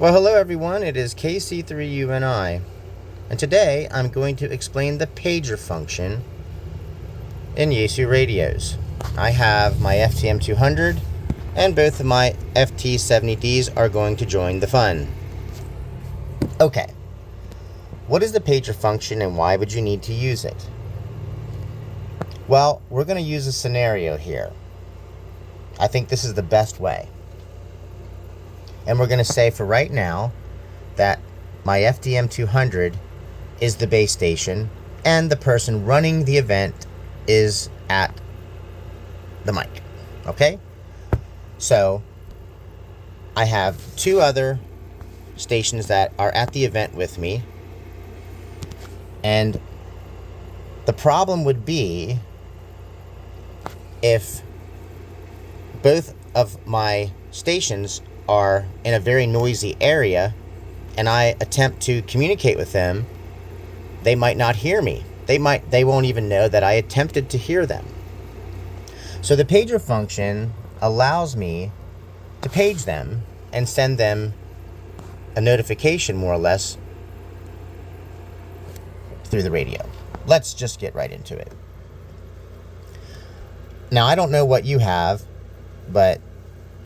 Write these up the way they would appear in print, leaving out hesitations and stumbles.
Well, hello everyone, it is KC3UNI, and today I'm going to explain the pager function in YEASU radios. I have my FTM200 and both of my FT-70Ds are going to join the fun. Okay, what is the pager function and why would you need to use it? Well, we're going to use a scenario here. I think this is the best way. And we're going to say for right now that my FTM200 is the base station and the person running the event is at the mic. Okay? So I have two other stations that are at the event with me. And the problem would be if both of my stations are in a very noisy area and I attempt to communicate with them, they might not hear me. They won't even know that I attempted to hear them. So the pager function allows me to page them and send them a notification more or less through the radio. Let's just get right into it. Now, I don't know what you have, but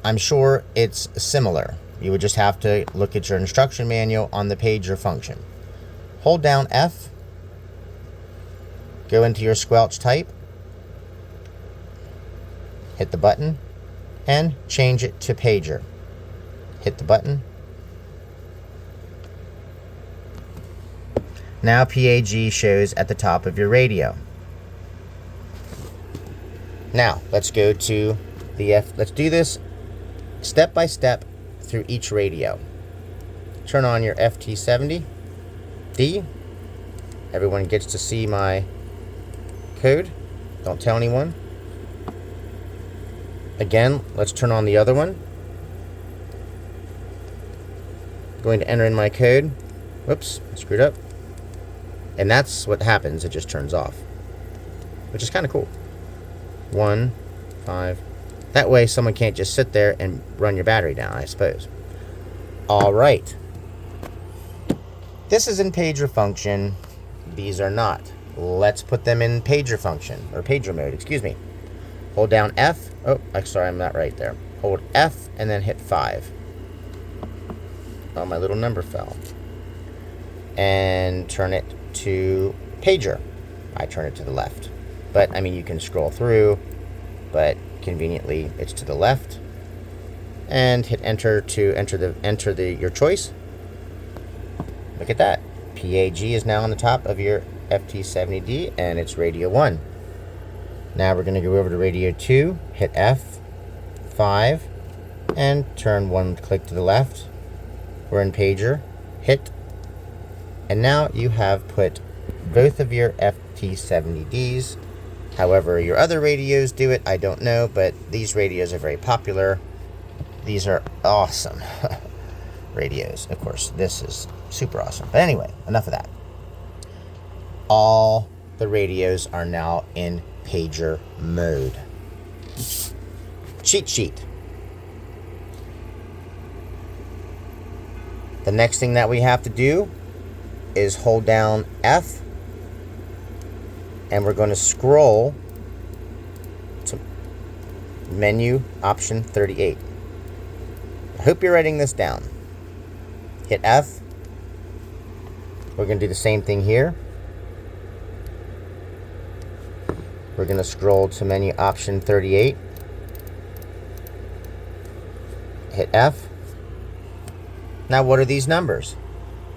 I'm sure it's similar. You would just have to look at your instruction manual on the pager function. Hold down F, go into your squelch type, hit the button, and change it to pager. Hit the button. Now PAG shows at the top of your radio. Now, let's go to the let's do this step by step through each radio. Turn on your FT-70D. Everyone gets to see my code. Don't tell anyone. Again, let's turn on the other one. I'm going to enter in my code. Whoops, I screwed up. And that's what happens, it just turns off. Which is kind of cool. 1, 5. That way someone can't just sit there and run your battery down, I suppose. Alright. This is in pager function. These are not. Let's put them in pager function, or pager mode, excuse me. Hold down F. Oh, sorry, I'm not right there. Hold F and then hit 5. Oh, my little number fell. And turn it to pager. I turn it to the left. But, I mean, you can scroll through, but conveniently it's to the left. And hit enter to enter your choice. Look at that. PAG is now on the top of your FT-70D and it's radio 1. Now we're going to go over to radio 2, hit F5 and turn one click to the left. We're in pager, hit, and now you have put both of your FT-70Ds. However your other radios do it, I don't know, but these radios are very popular. These are awesome radios. Of course, this is super awesome. But anyway, enough of that. All the radios are now in pager mode. Cheat sheet. The next thing that we have to do is hold down F and we're going to scroll to menu option 38. I hope you're writing this down. Hit F. We're going to do the same thing here. We're going to scroll to menu option 38. Hit F. Now what are these numbers?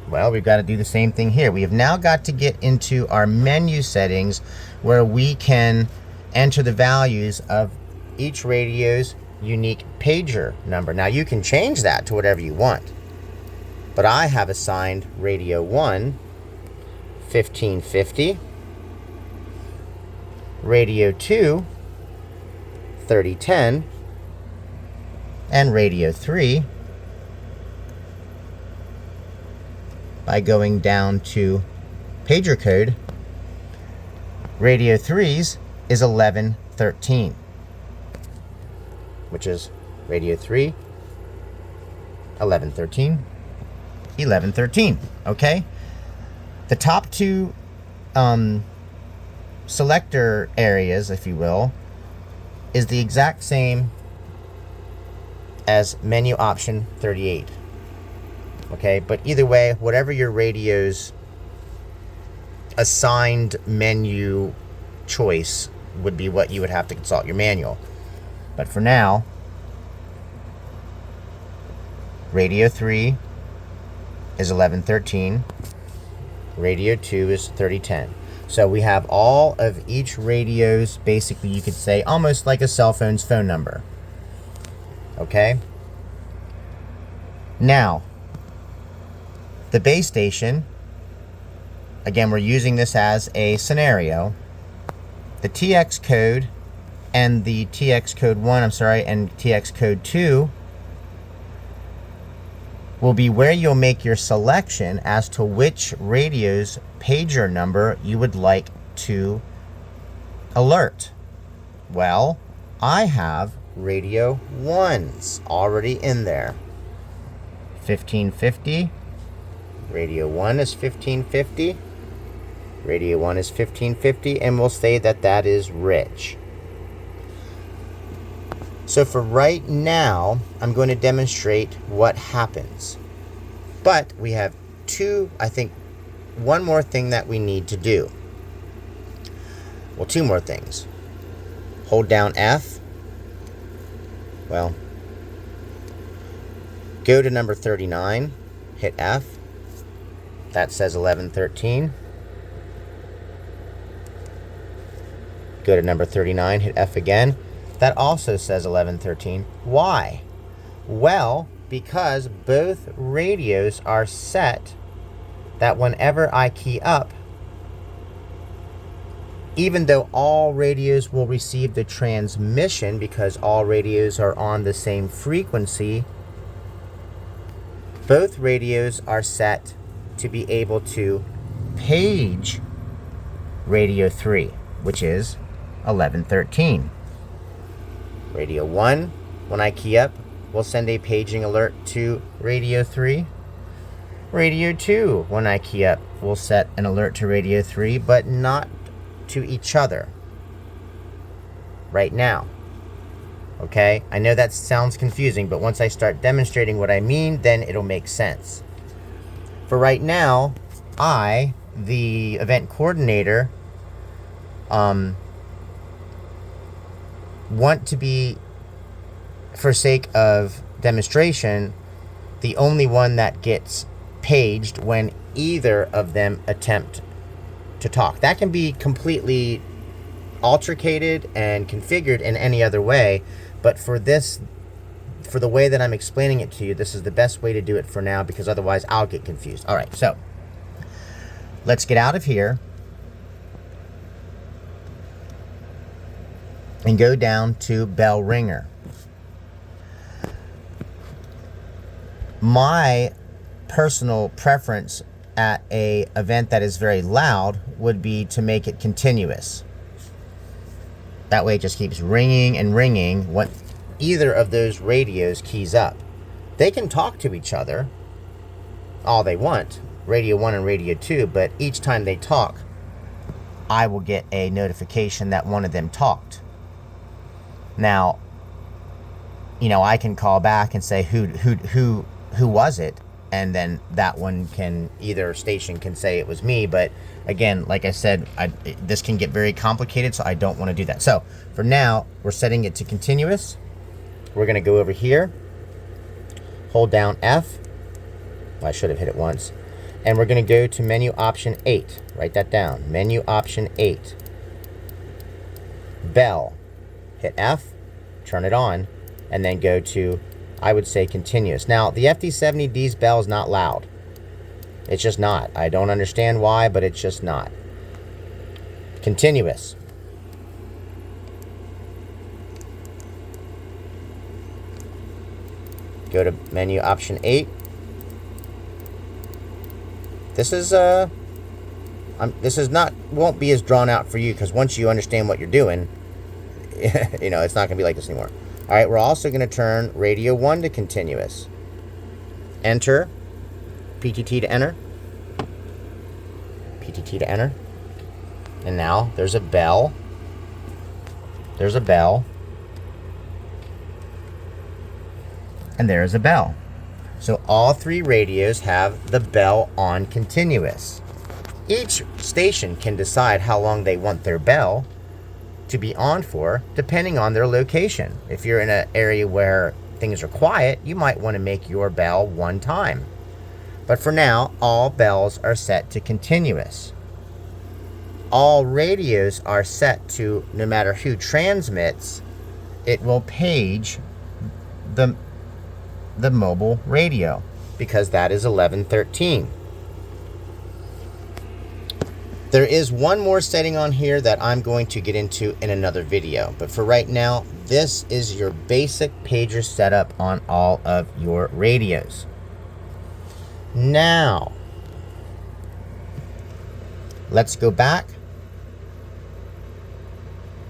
Well, we've got to do the same thing here. We have now got to get into our menu settings where we can enter the values of each radio's unique pager number. Now you can change that to whatever you want. But I have assigned radio 1 1550, radio 2 3010, and radio 3 by going down to pager code. Radio 3's is 1113, which is radio 3 1113, 1113. Okay, the top two selector areas, if you will, is the exact same as menu option 38. Okay, but either way, whatever your radio's assigned menu choice would be what you would have to consult your manual. But for now, radio 3 is 1113, radio 2 is 3010. So we have all of each radio's, basically you could say almost like a cell phone's phone number. Okay? Now, the base station, again, we're using this as a scenario. The TX code and the TX code 1, and TX code 2 will be where you'll make your selection as to which radio's pager number you would like to alert. Well, I have radio 1's already in there. 1550. Radio 1 is 1550. Radio 1 is 1550, and we'll say that that is rich. So for right now, I'm going to demonstrate what happens. But we have one more thing that we need to do. Well, two more things. Hold down F. Well, go to number 39, hit F. That says 1113. Go to number 39, hit F again. That also says 1113. Why? Well, because both radios are set that whenever I key up, even though all radios will receive the transmission because all radios are on the same frequency, both radios are set to be able to page radio 3, which is 1113. Radio 1, when I key up, will send a paging alert to radio 3. Radio 2, when I key up, will set an alert to radio 3, but not to each other right now. Okay, I know that sounds confusing, but once I start demonstrating what I mean, then it'll make sense. For right now, I, the event coordinator, want to be, for sake of demonstration, the only one that gets paged when either of them attempt to talk. That can be completely altercated and configured in any other way, but for this, for the way that I'm explaining it to you, this is the best way to do it for now, because otherwise I'll get confused. All right, so let's get out of here and go down to bell ringer. My personal preference at a event that is very loud would be to make it continuous. That way it just keeps ringing and ringing when either of those radios keys up. They can talk to each other all they want, radio 1 and radio 2, but each time they talk, I will get a notification that one of them talked. Now, you know, I can call back and say who was it, and then that one can, either station can say it was me. But again, like I said, this can get very complicated, so I don't want to do that. So for now, we're setting it to continuous. We're going to go over here, hold down F. Well, I should have hit it once. And we're going to go to menu option 8. Write that down. Menu option 8. Bell. Hit F, turn it on, and then go to, I would say, continuous. Now, the FT-70D's bell is not loud. It's just not. I don't understand why, but it's just not. Continuous. Go to menu option 8. This is won't be as drawn out for you, because once you understand what you're doing, you know, it's not going to be like this anymore. All right, we're also going to turn radio 1 to continuous. Enter. PTT to enter. PTT to enter. And now there's a bell. There's a bell. And there's a bell. So all three radios have the bell on continuous. Each station can decide how long they want their bell to be on for, depending on their location. If you're in an area where things are quiet, you might want to make your bell one time. But for now, all bells are set to continuous. All radios are set to, no matter who transmits, it will page the mobile radio, because that is 1113. There is one more setting on here that I'm going to get into in another video, but for right now, this is your basic pager setup on all of your radios. Now, let's go back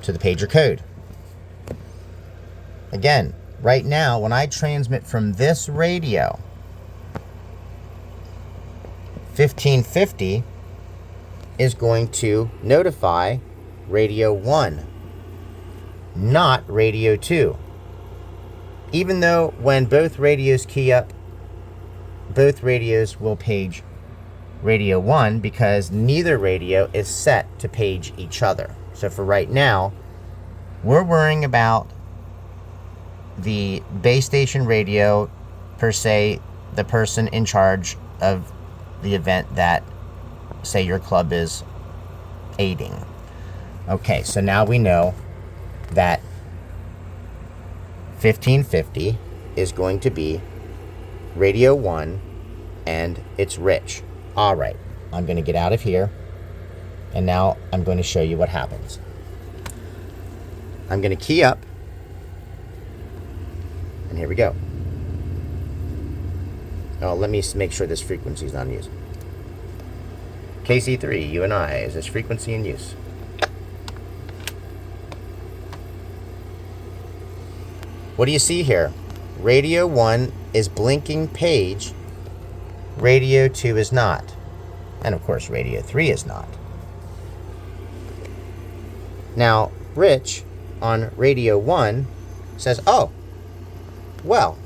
to the pager code. Again, right now, when I transmit from this radio, 1550 is going to notify radio 1, not radio 2. Even though when both radios key up, both radios will page radio 1, because neither radio is set to page each other. So for right now, we're worrying about the base station radio, per se, the person in charge of the event that, say, your club is aiding. Okay, so now we know that 1550 is going to be radio 1, and it's Rich. All right, I'm going to get out of here, and now I'm going to show you what happens. I'm going to key up, and here we go. Oh, let me make sure this frequency is not in use. KC3, you and I, is this frequency in use? What do you see here? Radio 1 is blinking page, radio 2 is not. And of course, radio 3 is not. Now, Rich on radio 1 says, oh, well,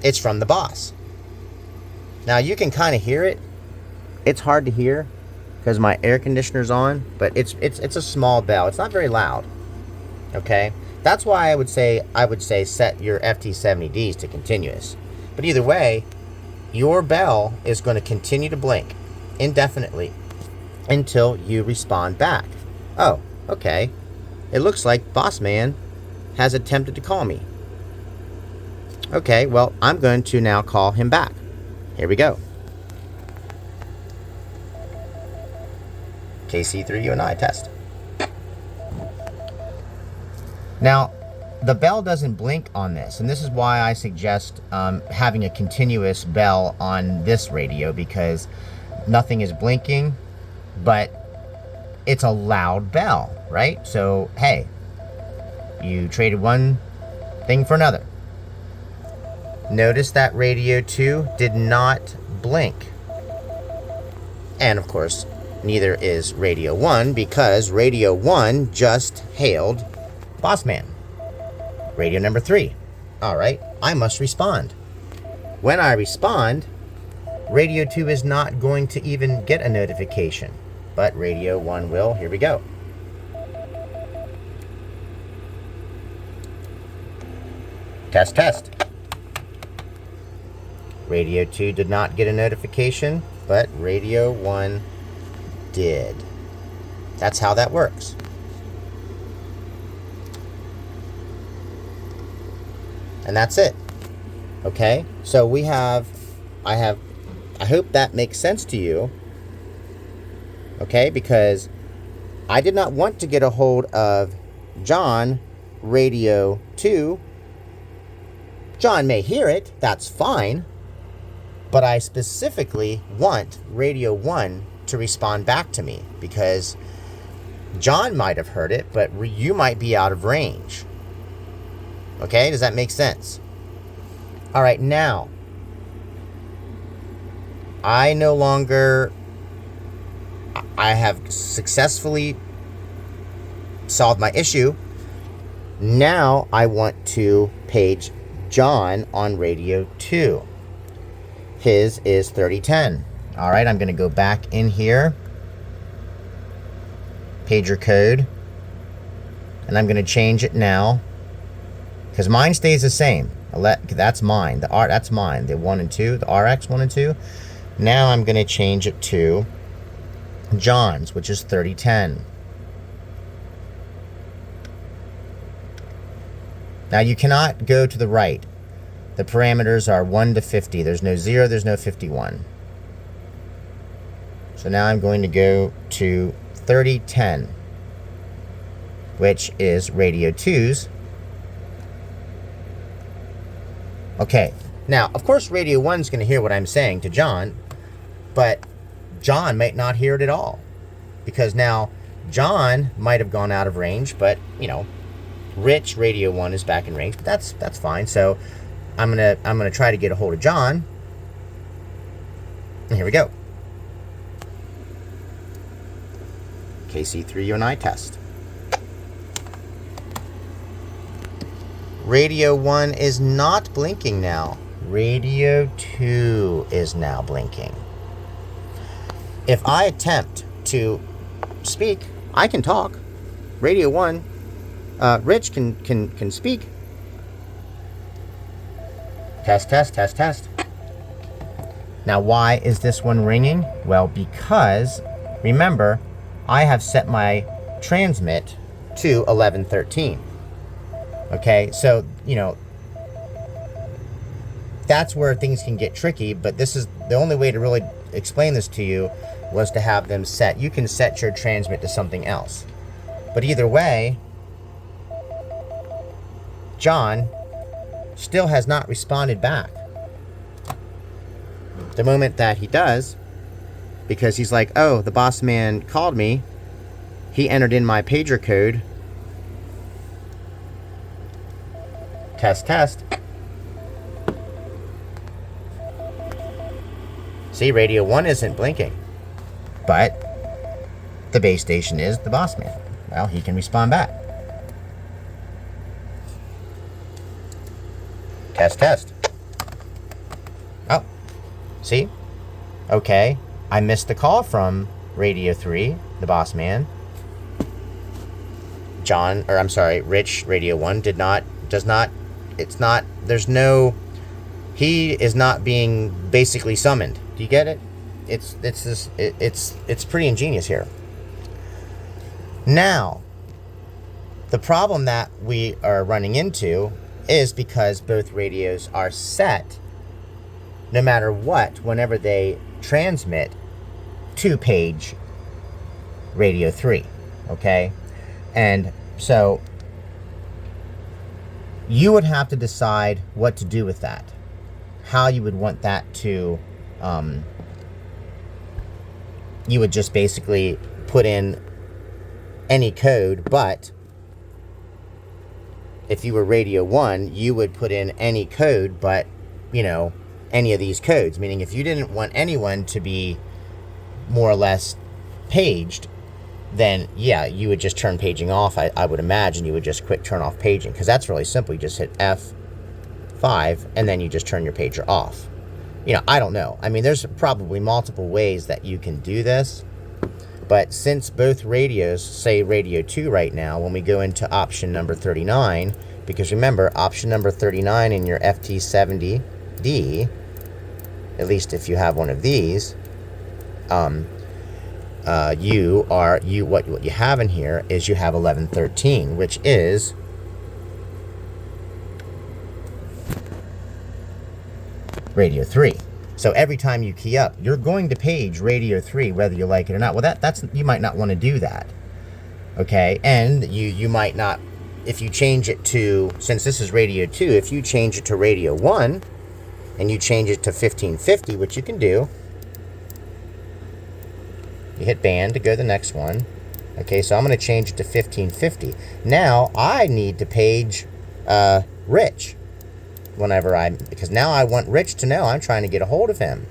it's from the boss. Now, you can kind of hear it. It's hard to hear because my air conditioner's on, but it's a small bell. It's not very loud. Okay? That's why I would say set your FT-70Ds to continuous. But either way, your bell is going to continue to blink indefinitely until you respond back. Oh, okay. It looks like Boss Man has attempted to call me. Okay, well, I'm going to now call him back. Here we go. KC3, you and I, test. Now, the bell doesn't blink on this, and this is why I suggest having a continuous bell on this radio, because nothing is blinking, but it's a loud bell, right? So, hey, you traded one thing for another. Notice that radio 2 did not blink. And of course, neither is radio 1, because radio 1 just hailed Bossman. Radio number 3. All right, I must respond. When I respond, radio 2 is not going to even get a notification, but radio 1 will. Here we go. Test, test. Radio 2 did not get a notification, but radio 1 did. That's how that works. And that's it. Okay? So I hope that makes sense to you. Okay? Because I did not want to get a hold of John, radio 2. John may hear it, that's fine. But I specifically want radio 1 to respond back to me, because John might have heard it, but you might be out of range. Okay, does that make sense? All right, now, I no longer, I have successfully solved my issue. Now I want to page John on radio 2. His is 3010. All right, I'm going to go back in here, pager code, and I'm going to change it now because mine stays the same. That's mine. That's mine. The 1 and 2, the RX 1 and 2. Now I'm going to change it to John's, which is 3010. Now you cannot go to the right. The parameters are 1 to 50. There's no 0, there's no 51. So now I'm going to go to 3010, which is radio 2's. Okay, now of course radio 1's going to hear what I'm saying to John, but John might not hear it at all, because now John might have gone out of range, but you know, Rich radio 1 is back in range. But that's fine. So I'm gonna try to get a hold of John. And here we go. KC3UNI test. Radio 1 is not blinking now. Radio 2 is now blinking. If I attempt to speak, I can talk. Radio 1, Rich can speak. Test, test, test, test. Now, why is this one ringing? Well, because, remember, I have set my transmit to 1113. Okay, so, you know, that's where things can get tricky, but this is the only way to really explain this to you was to have them set. You can set your transmit to something else. But either way, John still has not responded back. The moment that he does, because he's like, oh, the boss man called me, he entered in my pager code. Test, test. See, radio 1 isn't blinking, but the base station is the boss man. Well, he can respond back. Test, test. Oh, see? Okay, I missed the call from radio 3, the boss man. John, or I'm sorry, Rich, radio 1 he is not being basically summoned. Do you get it? It's pretty ingenious here. Now, the problem that we are running into is because both radios are set, no matter what, whenever they transmit to page radio 3, okay? And so you would have to decide what to do with that, how you would want that to, you would just basically put in any code, but if you were radio 1, you would put in any code, but, you know, any of these codes, meaning if you didn't want anyone to be more or less paged, then yeah, you would just turn paging off. I would imagine you would just quick turn off paging, because that's really simple. You just hit F5 and then you just turn your pager off. You know, I don't know. I mean, there's probably multiple ways that you can do this, but since both radios say radio 2 right now, when we go into option number 39, because remember, option number 39 in your FT-70D, at least if you have one of these, what you have in here is you have 1113, which is radio 3. So every time you key up, you're going to page radio 3, whether you like it or not. Well, that's you might not want to do that, okay? And you might not, if you change it to, since this is radio 2, if you change it to radio 1 and you change it to 1550, which you can do, you hit band to go to the next one. Okay, so I'm going to change it to 1550. Now I need to page Rich because now I want Rich to know I'm trying to get a hold of him.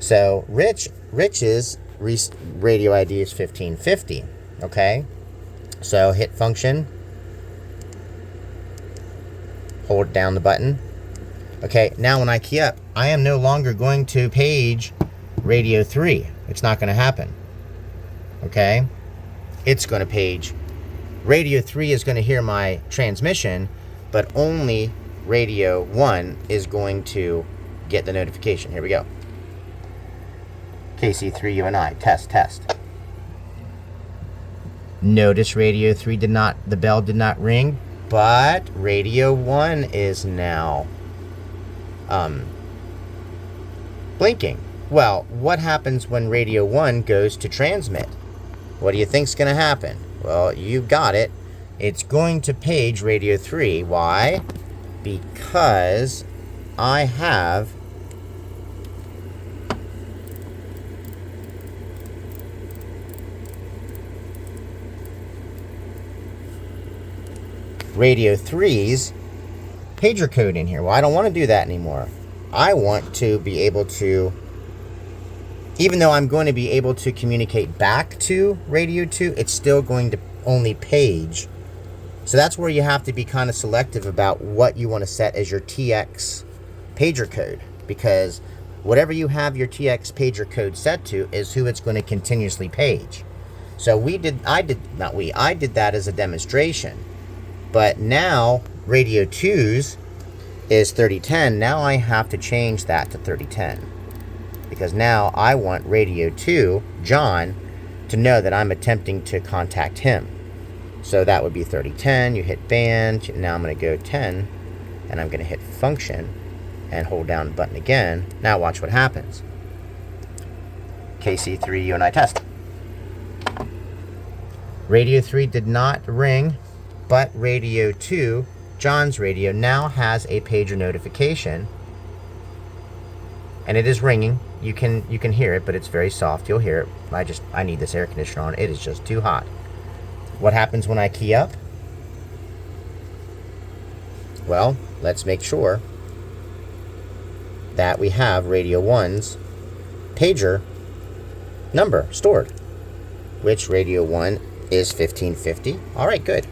So Rich's radio ID is 1550. Okay, so hit function, hold down the button. Okay, now when I key up, I am no longer going to page radio 3. It's not going to happen. Okay, it's going to page radio 3 is going to hear my transmission, but only radio 1 is going to get the notification. Here we go. KC3 UNI, test. Notice radio 3 the bell did not ring, but radio 1 is now blinking. Well, what happens when radio 1 goes to transmit? What do you think's going to happen? Well, you got it. It's going to page radio 3. Why? Because I have radio 3's pager code in here. Well, I don't want to do that anymore. I want to be able to, even though I'm going to be able to communicate back to radio 2, it's still going to only page. So that's where you have to be kind of selective about what you want to set as your TX pager code, because whatever you have your TX pager code set to is who it's going to continuously page. So I did that as a demonstration. But now radio 2's is 3010. Now I have to change that to 3010. Because now I want radio 2, John, to know that I'm attempting to contact him. So that would be 3010. You hit band. Now I'm going to go 10. And I'm going to hit function and hold down the button again. Now watch what happens. KC3 UNI test. Radio 3 did not ring, but radio 2, John's radio, now has a pager notification. And it is ringing. You can hear it, but it's very soft. You'll hear it. I need this air conditioner on. It is just too hot. What happens when I key up? Well, let's make sure that we have radio 1's pager number stored, which radio 1 is 1550. All right, good.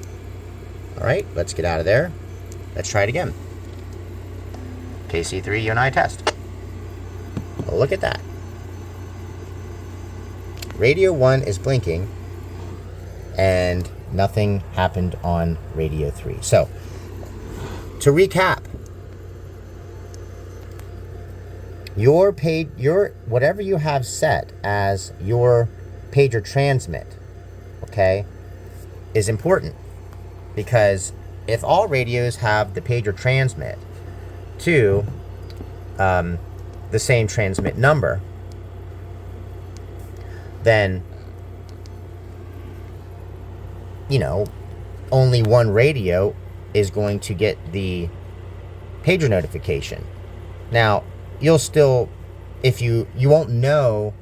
All right, let's get out of there. Let's try it again. KC3 UNI test. Look at that. Radio 1 is blinking, and nothing happened on radio 3. So, to recap, your whatever you have set as your pager transmit, okay, is important, because if all radios have the pager transmit to the same transmit number, then, only one radio is going to get the pager notification. Now, you'll still, if you won't know,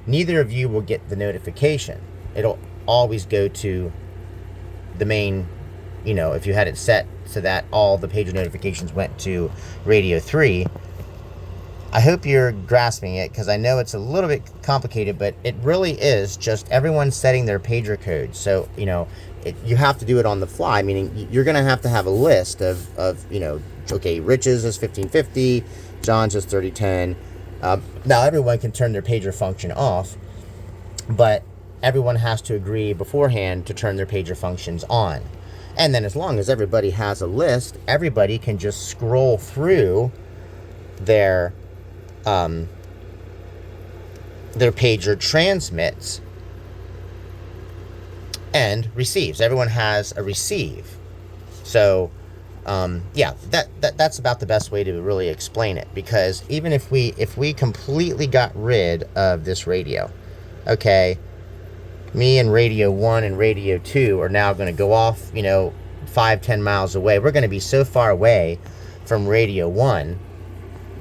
neither of you will get the notification. It'll always go to the main, if you had it set so that all the pager notifications went to radio 3. I hope you're grasping it, because I know it's a little bit complicated, but it really is just everyone setting their pager code. So, you have to do it on the fly, meaning you're going to have a list of okay, Rich's is 1550, John's is 3010. Now, everyone can turn their pager function off, but everyone has to agree beforehand to turn their pager functions on. And then as long as everybody has a list, everybody can just scroll through their pager transmits and receives. Everyone has a receive. So, yeah, that's about the best way to really explain it, because even if we completely got rid of this radio, okay, me and radio 1 and radio 2 are now going to go off, 5-10 miles away. We're going to be so far away from radio 1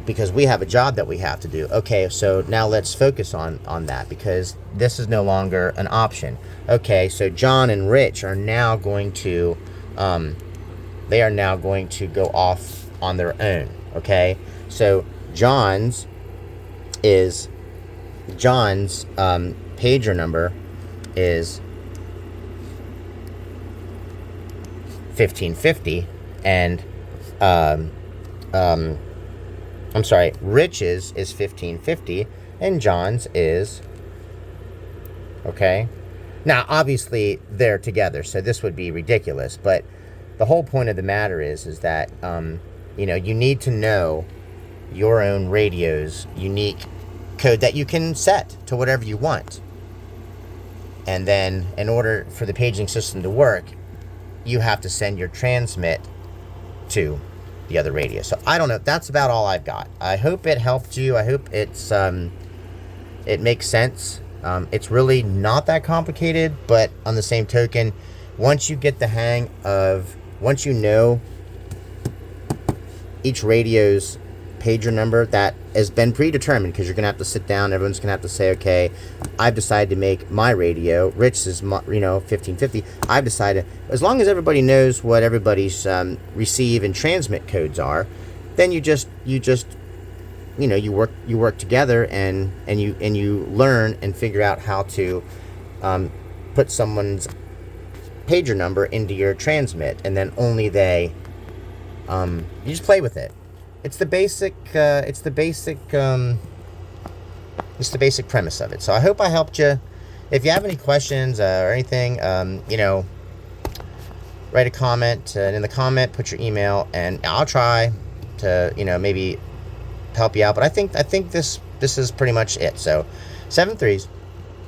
because we have a job that we have to do. Okay, so now let's focus on that, because this is no longer an option. Okay, so John and Rich are now going to go off on their own. Okay, so John's is John's pager number is 1550, and I'm sorry, Rich's is 1550, and John's is, okay. Now, obviously, they're together, so this would be ridiculous, but the whole point of the matter is that, you know, you need to know your own radio's unique code that you can set to whatever you want. And then, in order for the paging system to work, you have to send your transmit to the other radio. So I don't know. That's about all I've got. I hope it helped you. I hope it's it makes sense. It's really not that complicated, but on the same token, once you get the hang of, once you know each radio's pager number that has been predetermined, because you're gonna have to sit down, everyone's gonna have to say, okay, I've decided to make my radio, Rich is, you know, 1550, I've decided, as long as everybody knows what everybody's receive and transmit codes are, then you just you know, you work together, and you learn and figure out how to put someone's pager number into your transmit, and then only they, you just play with it. It's the basic premise of it. So I hope I helped you. If you have any questions or anything, you know, write a comment, and in the comment put your email, and I'll try to, you know, maybe help you out. But I think this is pretty much it. So 7 3s.